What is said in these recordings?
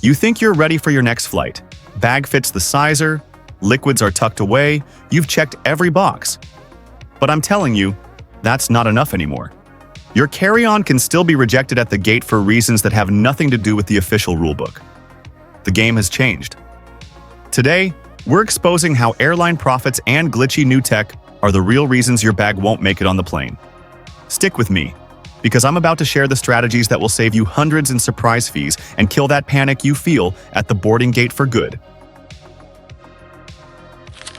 You think you're ready for your next flight. Bag fits the sizer, liquids are tucked away, you've checked every box. But I'm telling you, that's not enough anymore. Your carry-on can still be rejected at the gate for reasons that have nothing to do with the official rulebook. The game has changed. Today, we're exposing how airline profits and glitchy new tech are the real reasons your bag won't make it on the plane. Stick with me, because I'm about to share the strategies that will save you hundreds in surprise fees and kill that panic you feel at the boarding gate for good.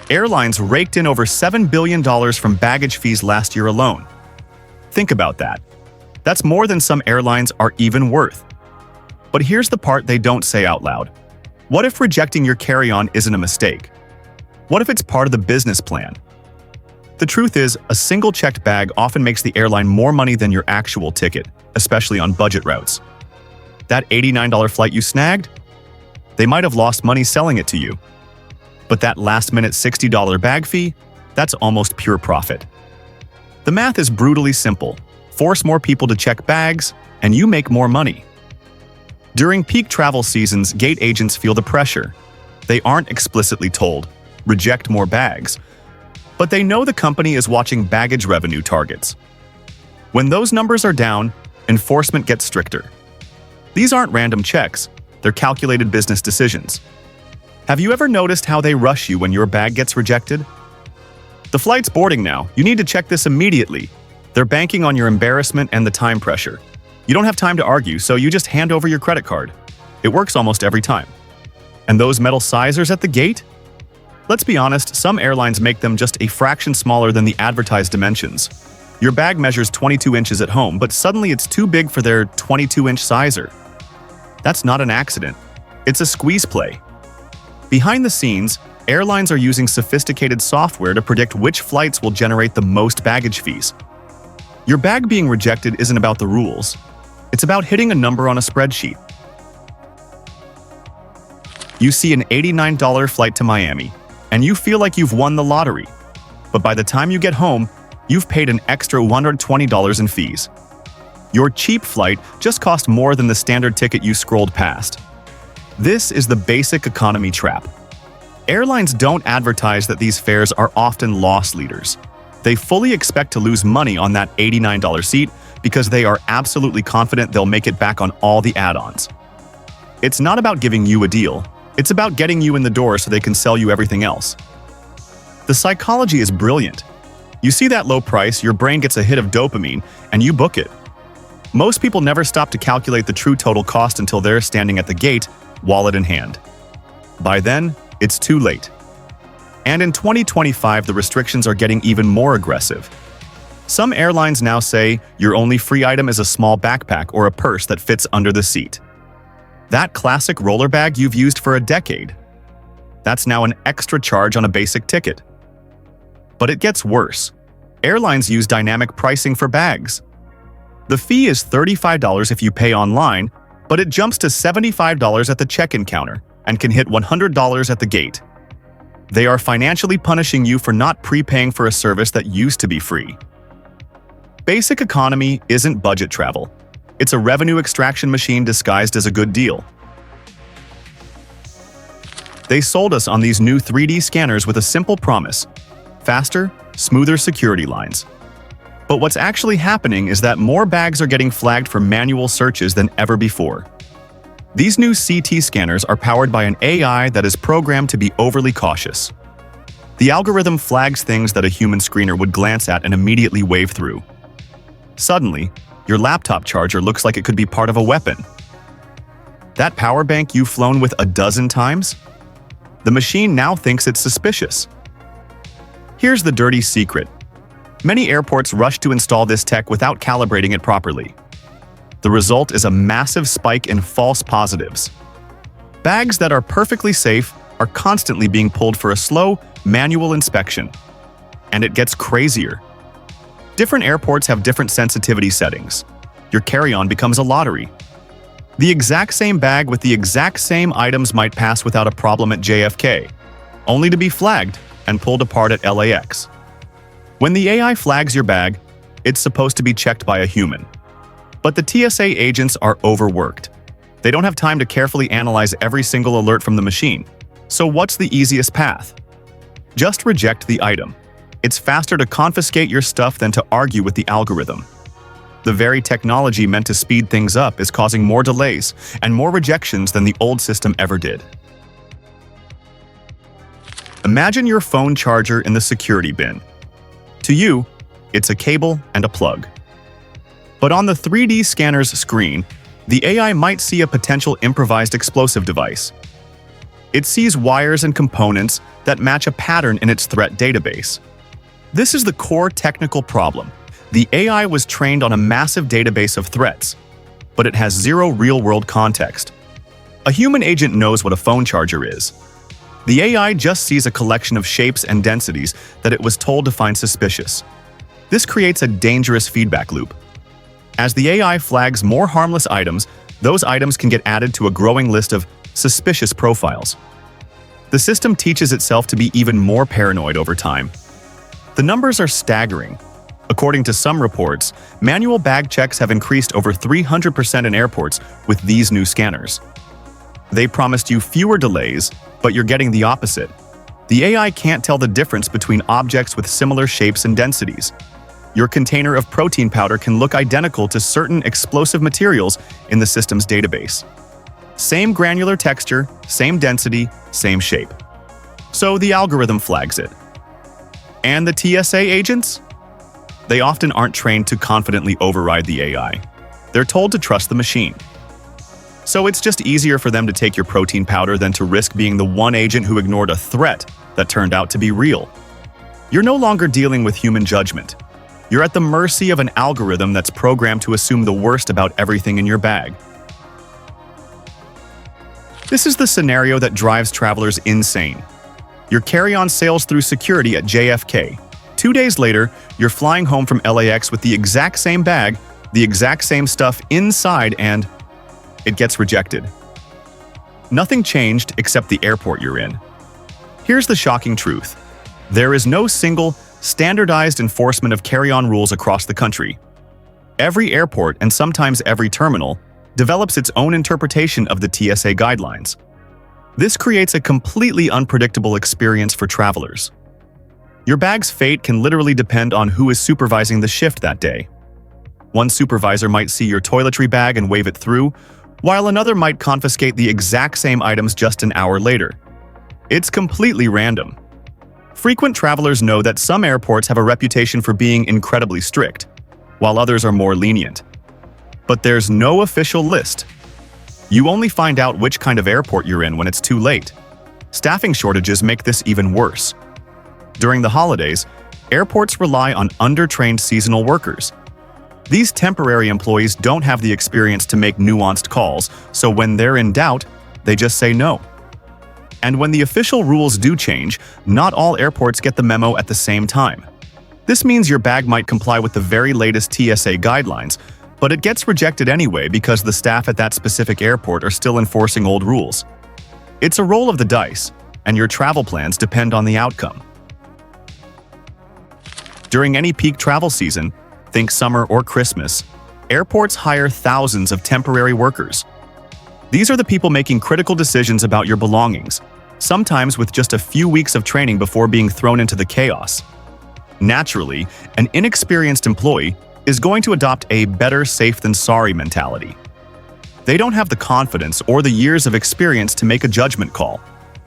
Airlines raked in over $7 billion from baggage fees last year alone. Think about that. That's more than some airlines are even worth. But here's the part they don't say out loud. What if rejecting your carry-on isn't a mistake? What if it's part of the business plan? The truth is, a single checked bag often makes the airline more money than your actual ticket, especially on budget routes. That $89 flight you snagged? They might have lost money selling it to you. But that last-minute $60 bag fee? That's almost pure profit. The math is brutally simple. Force more people to check bags, and you make more money. During peak travel seasons, gate agents feel the pressure. They aren't explicitly told, reject more bags. But they know the company is watching baggage revenue targets. When those numbers are down, enforcement gets stricter. These aren't random checks, they're calculated business decisions. Have you ever noticed how they rush you when your bag gets rejected? The flight's boarding now, you need to check this immediately. They're banking on your embarrassment and the time pressure. You don't have time to argue, so you just hand over your credit card. It works almost every time. And those metal sizers at the gate? Let's be honest, some airlines make them just a fraction smaller than the advertised dimensions. Your bag measures 22 inches at home, but suddenly it's too big for their 22-inch sizer. That's not an accident. It's a squeeze play. Behind the scenes, airlines are using sophisticated software to predict which flights will generate the most baggage fees. Your bag being rejected isn't about the rules. It's about hitting a number on a spreadsheet. You see an $89 flight to Miami, and you feel like you've won the lottery. But by the time you get home, you've paid an extra $120 in fees. Your cheap flight just cost more than the standard ticket you scrolled past. This is the basic economy trap. Airlines don't advertise that these fares are often loss leaders. They fully expect to lose money on that $89 seat because they are absolutely confident they'll make it back on all the add-ons. It's not about giving you a deal. It's about getting you in the door so they can sell you everything else. The psychology is brilliant. You see that low price, your brain gets a hit of dopamine, and you book it. Most people never stop to calculate the true total cost until they're standing at the gate, wallet in hand. By then, it's too late. And in 2025, the restrictions are getting even more aggressive. Some airlines now say your only free item is a small backpack or a purse that fits under the seat. That classic roller bag you've used for a decade. That's now an extra charge on a basic ticket. But it gets worse. Airlines use dynamic pricing for bags. The fee is $35 if you pay online, but it jumps to $75 at the check-in counter and can hit $100 at the gate. They are financially punishing you for not prepaying for a service that used to be free. Basic economy isn't budget travel. It's a revenue extraction machine disguised as a good deal. They sold us on these new 3D scanners with a simple promise: faster, smoother security lines. But what's actually happening is that more bags are getting flagged for manual searches than ever before. These new CT scanners are powered by an AI that is programmed to be overly cautious. The algorithm flags things that a human screener would glance at and immediately wave through. Suddenly, your laptop charger looks like it could be part of a weapon. That power bank you've flown with a dozen times? The machine now thinks it's suspicious. Here's the dirty secret. Many airports rush to install this tech without calibrating it properly. The result is a massive spike in false positives. Bags that are perfectly safe are constantly being pulled for a slow, manual inspection. And it gets crazier. Different airports have different sensitivity settings. Your carry-on becomes a lottery. The exact same bag with the exact same items might pass without a problem at JFK, only to be flagged and pulled apart at LAX. When the AI flags your bag, it's supposed to be checked by a human. But the TSA agents are overworked. They don't have time to carefully analyze every single alert from the machine. So what's the easiest path? Just reject the item. It's faster to confiscate your stuff than to argue with the algorithm. The very technology meant to speed things up is causing more delays and more rejections than the old system ever did. Imagine your phone charger in the security bin. To you, it's a cable and a plug. But on the 3D scanner's screen, the AI might see a potential improvised explosive device. It sees wires and components that match a pattern in its threat database. This is the core technical problem. The AI was trained on a massive database of threats, but it has zero real-world context. A human agent knows what a phone charger is. The AI just sees a collection of shapes and densities that it was told to find suspicious. This creates a dangerous feedback loop. As the AI flags more harmless items, those items can get added to a growing list of suspicious profiles. The system teaches itself to be even more paranoid over time. The numbers are staggering. According to some reports, manual bag checks have increased over 300% in airports with these new scanners. They promised you fewer delays, but you're getting the opposite. The AI can't tell the difference between objects with similar shapes and densities. Your container of protein powder can look identical to certain explosive materials in the system's database. Same granular texture, same density, same shape. So the algorithm flags it. And the TSA agents? They often aren't trained to confidently override the AI. They're told to trust the machine. So it's just easier for them to take your protein powder than to risk being the one agent who ignored a threat that turned out to be real. You're no longer dealing with human judgment. You're at the mercy of an algorithm that's programmed to assume the worst about everything in your bag. This is the scenario that drives travelers insane. Your carry-on sails through security at JFK. 2 days later, you're flying home from LAX with the exact same bag, the exact same stuff inside, and it gets rejected. Nothing changed except the airport you're in. Here's the shocking truth. There is no single, standardized enforcement of carry-on rules across the country. Every airport, and sometimes every terminal, develops its own interpretation of the TSA guidelines. This creates a completely unpredictable experience for travelers. Your bag's fate can literally depend on who is supervising the shift that day. One supervisor might see your toiletry bag and wave it through, while another might confiscate the exact same items just an hour later. It's completely random. Frequent travelers know that some airports have a reputation for being incredibly strict, while others are more lenient. But there's no official list. You only find out which kind of airport you're in when it's too late. Staffing shortages make this even worse. During the holidays, airports rely on undertrained seasonal workers. These temporary employees don't have the experience to make nuanced calls, so when they're in doubt, they just say no. And when the official rules do change, not all airports get the memo at the same time. This means your bag might comply with the very latest TSA guidelines, but it gets rejected anyway because the staff at that specific airport are still enforcing old rules. It's a roll of the dice, and your travel plans depend on the outcome. During any peak travel season, think summer or Christmas, airports hire thousands of temporary workers. These are the people making critical decisions about your belongings, sometimes with just a few weeks of training before being thrown into the chaos. Naturally, an inexperienced employee is going to adopt a better safe than sorry mentality. They don't have the confidence or the years of experience to make a judgment call,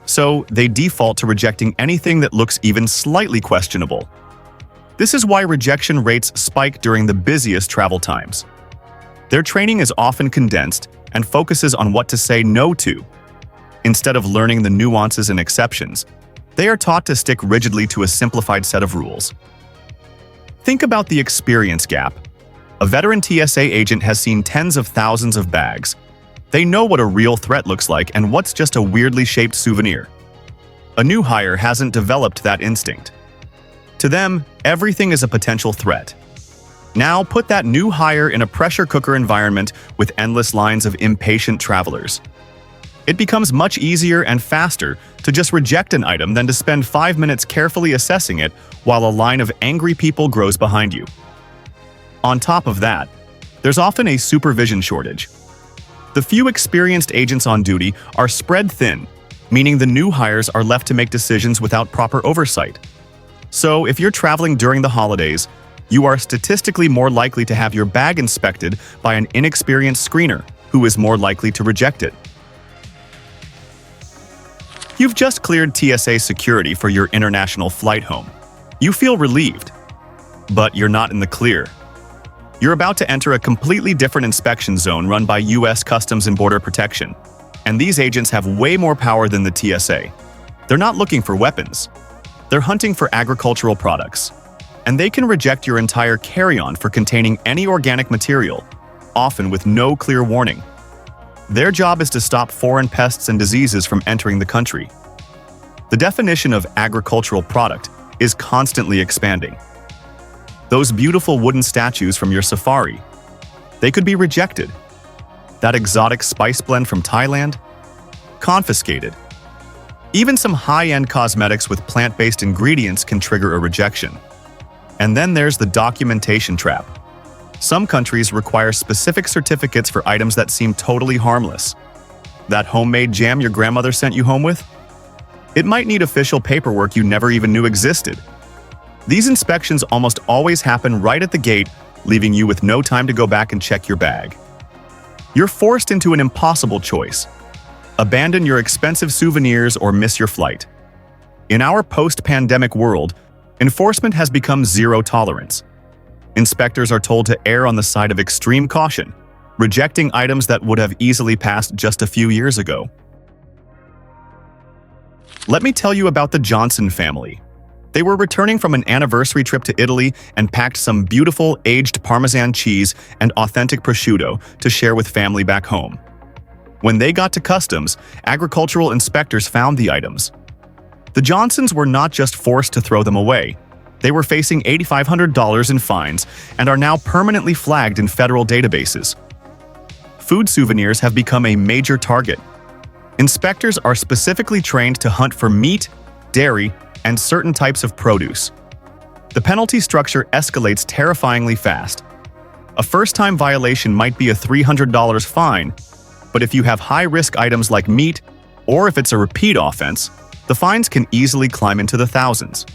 so they default to rejecting anything that looks even slightly questionable. This is why rejection rates spike during the busiest travel times. Their training is often condensed and focuses on what to say no to. Instead of learning the nuances and exceptions, they are taught to stick rigidly to a simplified set of rules. Think about the experience gap. A veteran TSA agent has seen tens of thousands of bags. They know what a real threat looks like and what's just a weirdly shaped souvenir. A new hire hasn't developed that instinct. To them, everything is a potential threat. Now put that new hire in a pressure cooker environment with endless lines of impatient travelers. It becomes much easier and faster to just reject an item than to spend 5 minutes carefully assessing it while a line of angry people grows behind you. On top of that, there's often a supervision shortage. The few experienced agents on duty are spread thin, meaning the new hires are left to make decisions without proper oversight. So, if you're traveling during the holidays, you are statistically more likely to have your bag inspected by an inexperienced screener who is more likely to reject it. You've just cleared TSA security for your international flight home. You feel relieved, but you're not in the clear. You're about to enter a completely different inspection zone run by U.S. Customs and Border Protection, and these agents have way more power than the TSA. They're not looking for weapons. They're hunting for agricultural products, and they can reject your entire carry-on for containing any organic material, often with no clear warning. Their job is to stop foreign pests and diseases from entering the country. The definition of agricultural product is constantly expanding. Those beautiful wooden statues from your safari, they could be rejected. That exotic spice blend from Thailand? Confiscated. Even some high-end cosmetics with plant-based ingredients can trigger a rejection. And then there's the documentation trap. Some countries require specific certificates for items that seem totally harmless. That homemade jam your grandmother sent you home with? It might need official paperwork you never even knew existed. These inspections almost always happen right at the gate, leaving you with no time to go back and check your bag. You're forced into an impossible choice. Abandon your expensive souvenirs or miss your flight. In our post-pandemic world, enforcement has become zero tolerance. Inspectors are told to err on the side of extreme caution, rejecting items that would have easily passed just a few years ago. Let me tell you about the Johnson family. They were returning from an anniversary trip to Italy and packed some beautiful aged Parmesan cheese and authentic prosciutto to share with family back home. When they got to customs, agricultural inspectors found the items. The Johnsons were not just forced to throw them away. They were facing $8,500 in fines and are now permanently flagged in federal databases. Food souvenirs have become a major target. Inspectors are specifically trained to hunt for meat, dairy, and certain types of produce. The penalty structure escalates terrifyingly fast. A first-time violation might be a $300 fine, but if you have high-risk items like meat, or if it's a repeat offense, the fines can easily climb into the thousands.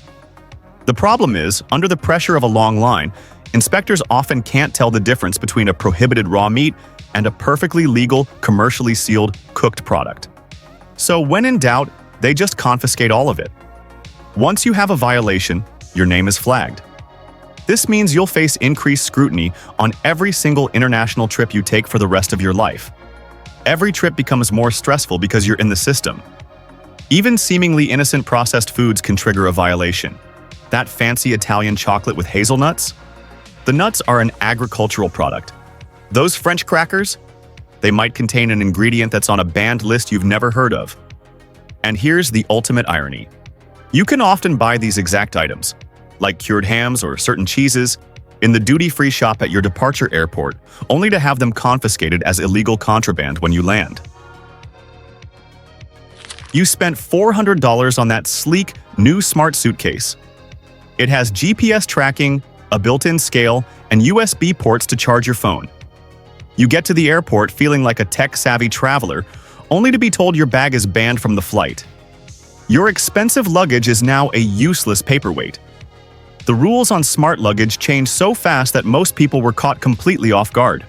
The problem is, under the pressure of a long line, inspectors often can't tell the difference between a prohibited raw meat and a perfectly legal, commercially sealed, cooked product. So when in doubt, they just confiscate all of it. Once you have a violation, your name is flagged. This means you'll face increased scrutiny on every single international trip you take for the rest of your life. Every trip becomes more stressful because you're in the system. Even seemingly innocent processed foods can trigger a violation. That fancy Italian chocolate with hazelnuts? The nuts are an agricultural product. Those French crackers? They might contain an ingredient that's on a banned list you've never heard of. And here's the ultimate irony. You can often buy these exact items, like cured hams or certain cheeses, in the duty-free shop at your departure airport, only to have them confiscated as illegal contraband when you land. You spent $400 on that sleek, new smart suitcase. It has GPS tracking, a built-in scale, and USB ports to charge your phone. You get to the airport feeling like a tech-savvy traveler, only to be told your bag is banned from the flight. Your expensive luggage is now a useless paperweight. The rules on smart luggage changed so fast that most people were caught completely off guard.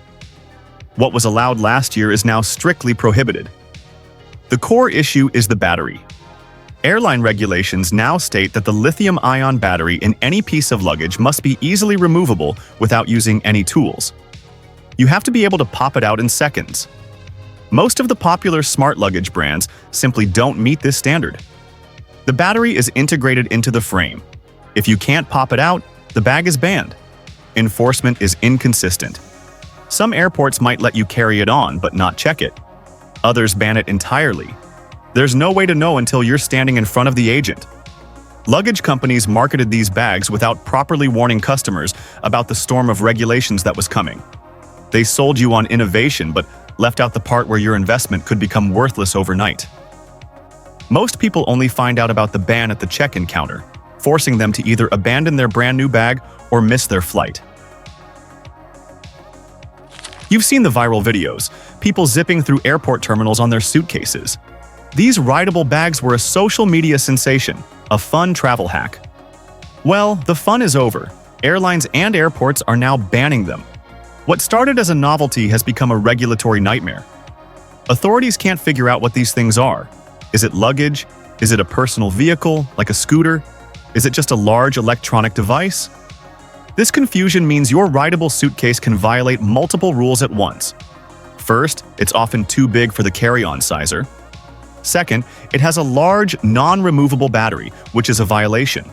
What was allowed last year is now strictly prohibited. The core issue is the battery. Airline regulations now state that the lithium-ion battery in any piece of luggage must be easily removable without using any tools. You have to be able to pop it out in seconds. Most of the popular smart luggage brands simply don't meet this standard. The battery is integrated into the frame. If you can't pop it out, the bag is banned. Enforcement is inconsistent. Some airports might let you carry it on but not check it. Others ban it entirely. There's no way to know until you're standing in front of the agent. Luggage companies marketed these bags without properly warning customers about the storm of regulations that was coming. They sold you on innovation but left out the part where your investment could become worthless overnight. Most people only find out about the ban at the check-in counter, forcing them to either abandon their brand new bag or miss their flight. You've seen the viral videos. people zipping through airport terminals on their suitcases. These rideable bags were a social media sensation, a fun travel hack. Well, the fun is over. Airlines and airports are now banning them. What started as a novelty has become a regulatory nightmare. Authorities can't figure out what these things are. Is it luggage? Is it a personal vehicle, like a scooter? Is it just a large electronic device? This confusion means your rideable suitcase can violate multiple rules at once. First, it's often too big for the carry-on sizer. Second, it has a large, non-removable battery, which is a violation.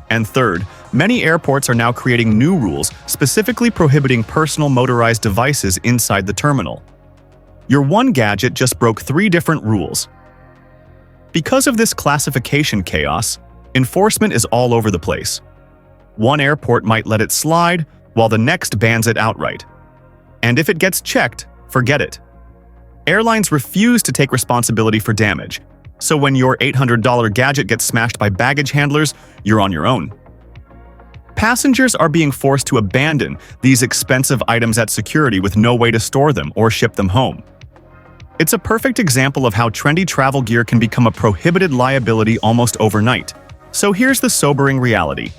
And third, many airports are now creating new rules specifically prohibiting personal motorized devices inside the terminal. Your one gadget just broke 3 different rules. Because of this classification chaos, enforcement is all over the place. One airport might let it slide, while the next bans it outright. And if it gets checked, forget it. Airlines refuse to take responsibility for damage, so when your $800 gadget gets smashed by baggage handlers, you're on your own. Passengers are being forced to abandon these expensive items at security with no way to store them or ship them home. It's a perfect example of how trendy travel gear can become a prohibited liability almost overnight. So here's the sobering reality.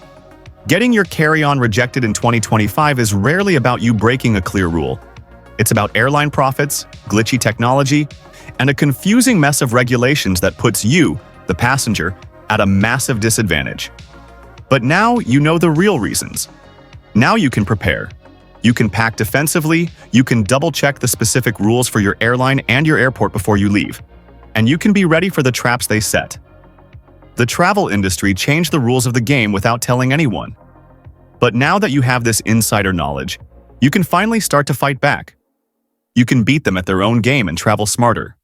Getting your carry-on rejected in 2025 is rarely about you breaking a clear rule. It's about airline profits, glitchy technology, and a confusing mess of regulations that puts you, the passenger, at a massive disadvantage. But now you know the real reasons. Now you can prepare. You can pack defensively, you can double-check the specific rules for your airline and your airport before you leave, and you can be ready for the traps they set. The travel industry changed the rules of the game without telling anyone. But now that you have this insider knowledge, you can finally start to fight back. You can beat them at their own game and travel smarter.